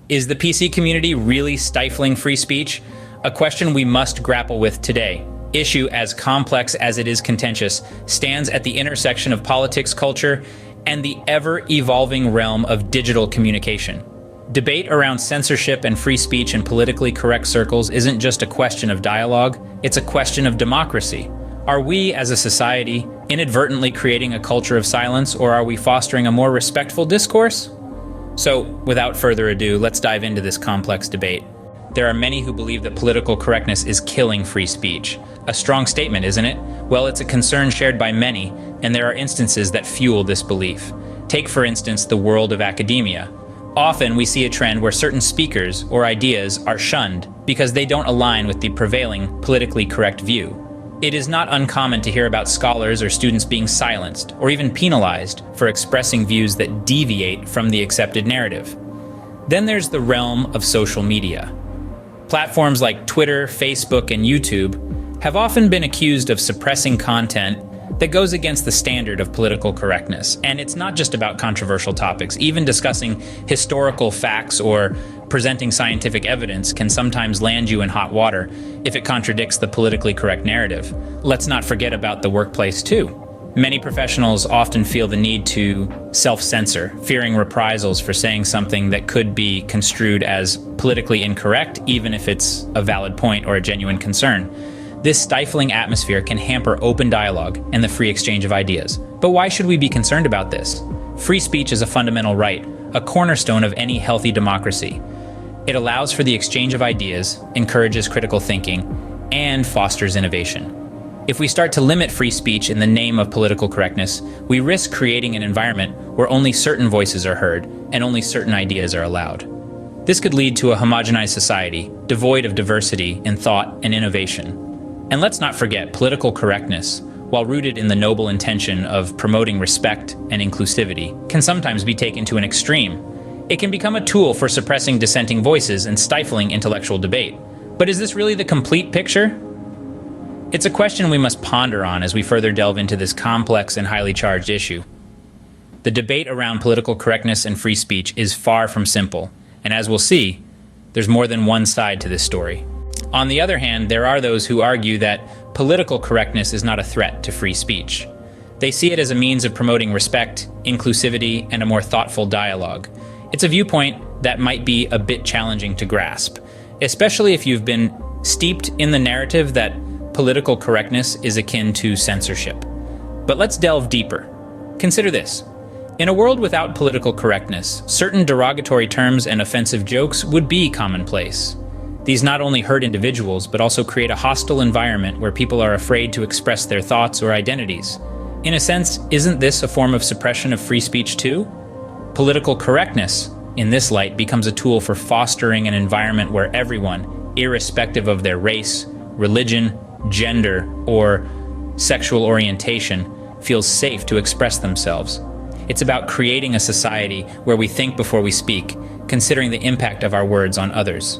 Is the PC community really stifling free speech? A question we must grapple with today. Issue as complex as it is contentious stands at the intersection of politics, culture, and the ever-evolving realm of digital communication. Debate around censorship and free speech in politically correct circles isn't just a question of dialogue, it's a question of democracy. Are we, as a society, inadvertently creating a culture of silence, or are we fostering a more respectful discourse? So, without further ado, let's dive into this complex debate. There are many who believe that political correctness is killing free speech. A strong statement, isn't it? Well, it's a concern shared by many, and there are instances that fuel this belief. Take, for instance, the world of academia. Often we see a trend where certain speakers or ideas are shunned because they don't align with the prevailing politically correct view. It is not uncommon to hear about scholars or students being silenced or even penalized for expressing views that deviate from the accepted narrative. Then there's the realm of social media. Platforms like Twitter, Facebook, and YouTube have often been accused of suppressing content that goes against the standard of political correctness. And it's not just about controversial topics. Even discussing historical facts or presenting scientific evidence can sometimes land you in hot water if it contradicts the politically correct narrative. Let's not forget about the workplace too. Many professionals often feel the need to self-censor, fearing reprisals for saying something that could be construed as politically incorrect, even if it's a valid point or a genuine concern. This stifling atmosphere can hamper open dialogue and the free exchange of ideas. But why should we be concerned about this? Free speech is a fundamental right, a cornerstone of any healthy democracy. It allows for the exchange of ideas, encourages critical thinking, and fosters innovation. If we start to limit free speech in the name of political correctness, we risk creating an environment where only certain voices are heard and only certain ideas are allowed. This could lead to a homogenized society, devoid of diversity in thought and innovation. And let's not forget, political correctness, while rooted in the noble intention of promoting respect and inclusivity, can sometimes be taken to an extreme. It can become a tool for suppressing dissenting voices and stifling intellectual debate. But is this really the complete picture? It's a question we must ponder on as we further delve into this complex and highly charged issue. The debate around political correctness and free speech is far from simple, and as we'll see, there's more than one side to this story. On the other hand, there are those who argue that political correctness is not a threat to free speech. They see it as a means of promoting respect, inclusivity, and a more thoughtful dialogue. It's a viewpoint that might be a bit challenging to grasp, especially if you've been steeped in the narrative that political correctness is akin to censorship. But let's delve deeper. Consider this. In a world without political correctness, certain derogatory terms and offensive jokes would be commonplace. These not only hurt individuals, but also create a hostile environment where people are afraid to express their thoughts or identities. In a sense, isn't this a form of suppression of free speech too? Political correctness, in this light, becomes a tool for fostering an environment where everyone, irrespective of their race, religion, gender, or sexual orientation, feels safe to express themselves. It's about creating a society where we think before we speak, considering the impact of our words on others.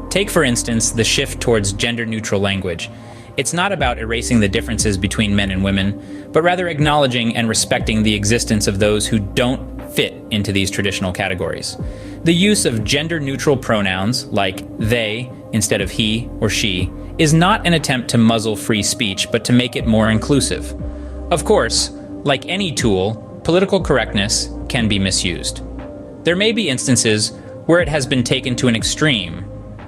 Take, for instance, the shift towards gender-neutral language. It's not about erasing the differences between men and women, but rather acknowledging and respecting the existence of those who don't fit into these traditional categories. The use of gender-neutral pronouns, like they instead of he or she, is not an attempt to muzzle free speech, but to make it more inclusive. Of course, like any tool, political correctness can be misused. There may be instances where it has been taken to an extreme,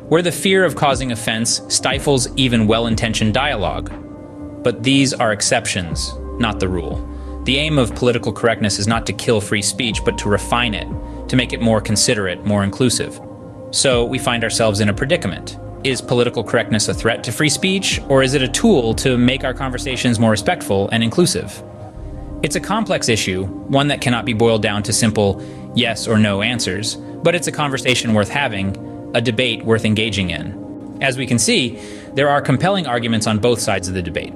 where the fear of causing offense stifles even well-intentioned dialogue. But these are exceptions, not the rule. The aim of political correctness is not to kill free speech, but to refine it, to make it more considerate, more inclusive. So we find ourselves in a predicament. Is political correctness a threat to free speech, or is it a tool to make our conversations more respectful and inclusive? It's a complex issue, one that cannot be boiled down to simple yes or no answers, but it's a conversation worth having, a debate worth engaging in. As we can see, there are compelling arguments on both sides of the debate.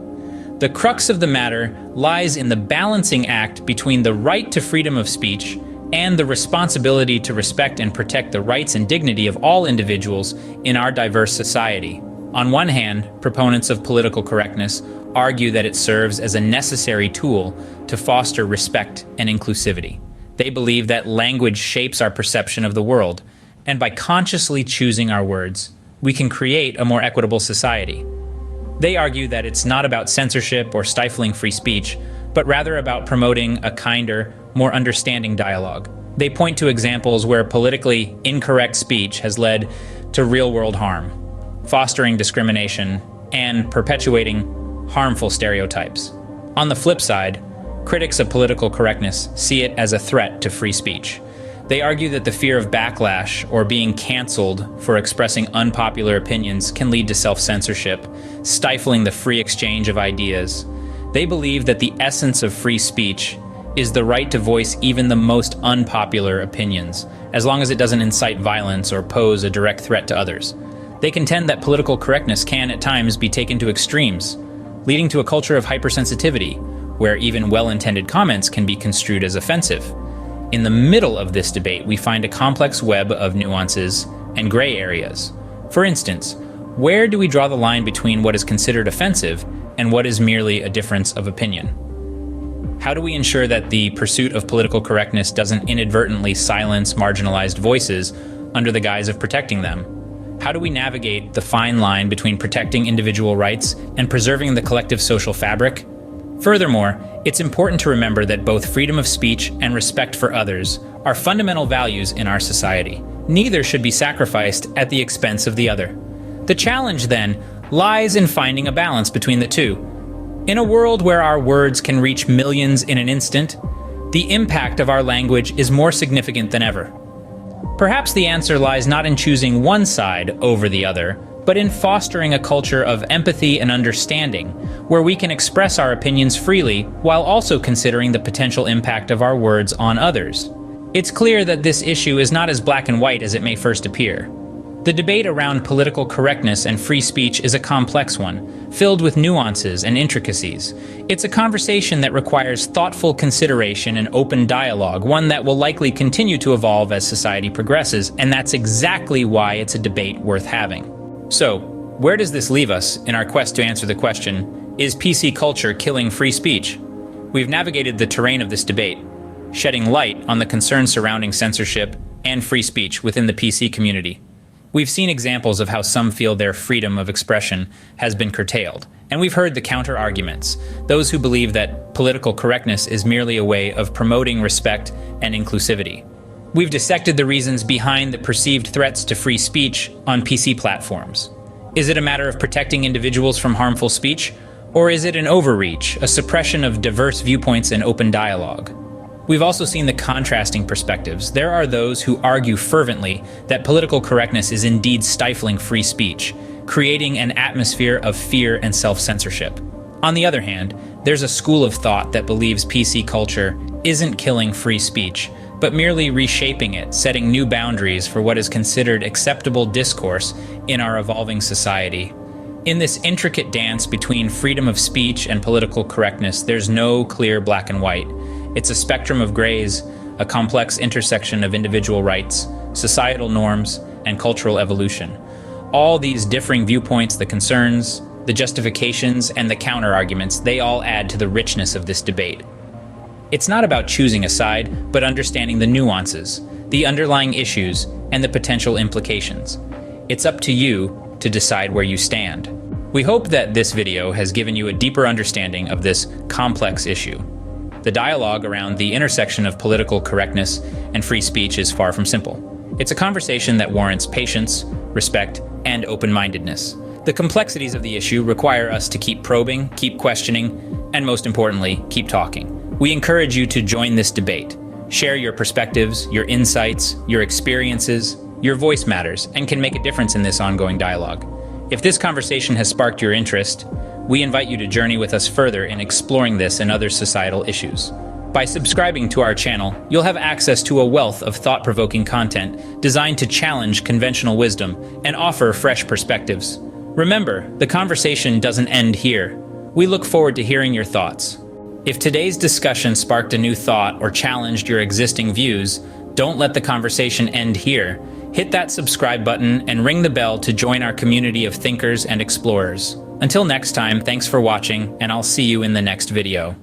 The crux of the matter lies in the balancing act between the right to freedom of speech and the responsibility to respect and protect the rights and dignity of all individuals in our diverse society. On one hand, proponents of political correctness argue that it serves as a necessary tool to foster respect and inclusivity. They believe that language shapes our perception of the world, And by consciously choosing our words, we can create a more equitable society. They argue that it's not about censorship or stifling free speech, but rather about promoting a kinder, more understanding dialogue. They point to examples where politically incorrect speech has led to real-world harm, fostering discrimination, and perpetuating harmful stereotypes. On the flip side, critics of political correctness see it as a threat to free speech. They argue that the fear of backlash or being canceled for expressing unpopular opinions can lead to self-censorship, stifling the free exchange of ideas. They believe that the essence of free speech is the right to voice even the most unpopular opinions, as long as it doesn't incite violence or pose a direct threat to others. They contend that political correctness can at times be taken to extremes, leading to a culture of hypersensitivity, where even well-intended comments can be construed as offensive. In the middle of this debate, we find a complex web of nuances and gray areas. For instance, where do we draw the line between what is considered offensive and what is merely a difference of opinion? How do we ensure that the pursuit of political correctness doesn't inadvertently silence marginalized voices under the guise of protecting them? How do we navigate the fine line between protecting individual rights and preserving the collective social fabric? Furthermore, it's important to remember that both freedom of speech and respect for others are fundamental values in our society. Neither should be sacrificed at the expense of the other. The challenge, then, lies in finding a balance between the two. In a world where our words can reach millions in an instant, the impact of our language is more significant than ever. Perhaps the answer lies not in choosing one side over the other, but in fostering a culture of empathy and understanding, where we can express our opinions freely while also considering the potential impact of our words on others. It's clear that this issue is not as black and white as it may first appear. The debate around political correctness and free speech is a complex one, filled with nuances and intricacies. It's a conversation that requires thoughtful consideration and open dialogue, one that will likely continue to evolve as society progresses, and that's exactly why it's a debate worth having. So, where does this leave us in our quest to answer the question, is PC culture killing free speech? We've navigated the terrain of this debate, shedding light on the concerns surrounding censorship and free speech within the PC community. We've seen examples of how some feel their freedom of expression has been curtailed, and we've heard the counter-arguments, those who believe that political correctness is merely a way of promoting respect and inclusivity. We've dissected the reasons behind the perceived threats to free speech on PC platforms. Is it a matter of protecting individuals from harmful speech, or is it an overreach, a suppression of diverse viewpoints and open dialogue? We've also seen the contrasting perspectives. There are those who argue fervently that political correctness is indeed stifling free speech, creating an atmosphere of fear and self-censorship. On the other hand, there's a school of thought that believes PC culture isn't killing free speech, but merely reshaping it, setting new boundaries for what is considered acceptable discourse in our evolving society. In this intricate dance between freedom of speech and political correctness, there's no clear black and white. It's a spectrum of grays, a complex intersection of individual rights, societal norms, and cultural evolution. All these differing viewpoints, the concerns, the justifications, and the counter-arguments, they all add to the richness of this debate. It's not about choosing a side, but understanding the nuances, the underlying issues, and the potential implications. It's up to you to decide where you stand. We hope that this video has given you a deeper understanding of this complex issue. The dialogue around the intersection of political correctness and free speech is far from simple. It's a conversation that warrants patience, respect, and open-mindedness. The complexities of the issue require us to keep probing, keep questioning, and most importantly, keep talking. We encourage you to join this debate. Share your perspectives, your insights, your experiences. Your voice matters and can make a difference in this ongoing dialogue. If this conversation has sparked your interest, we invite you to journey with us further in exploring this and other societal issues. By subscribing to our channel, you'll have access to a wealth of thought-provoking content designed to challenge conventional wisdom and offer fresh perspectives. Remember, the conversation doesn't end here. We look forward to hearing your thoughts. If today's discussion sparked a new thought or challenged your existing views, don't let the conversation end here. Hit that subscribe button and ring the bell to join our community of thinkers and explorers. Until next time, thanks for watching, and I'll see you in the next video.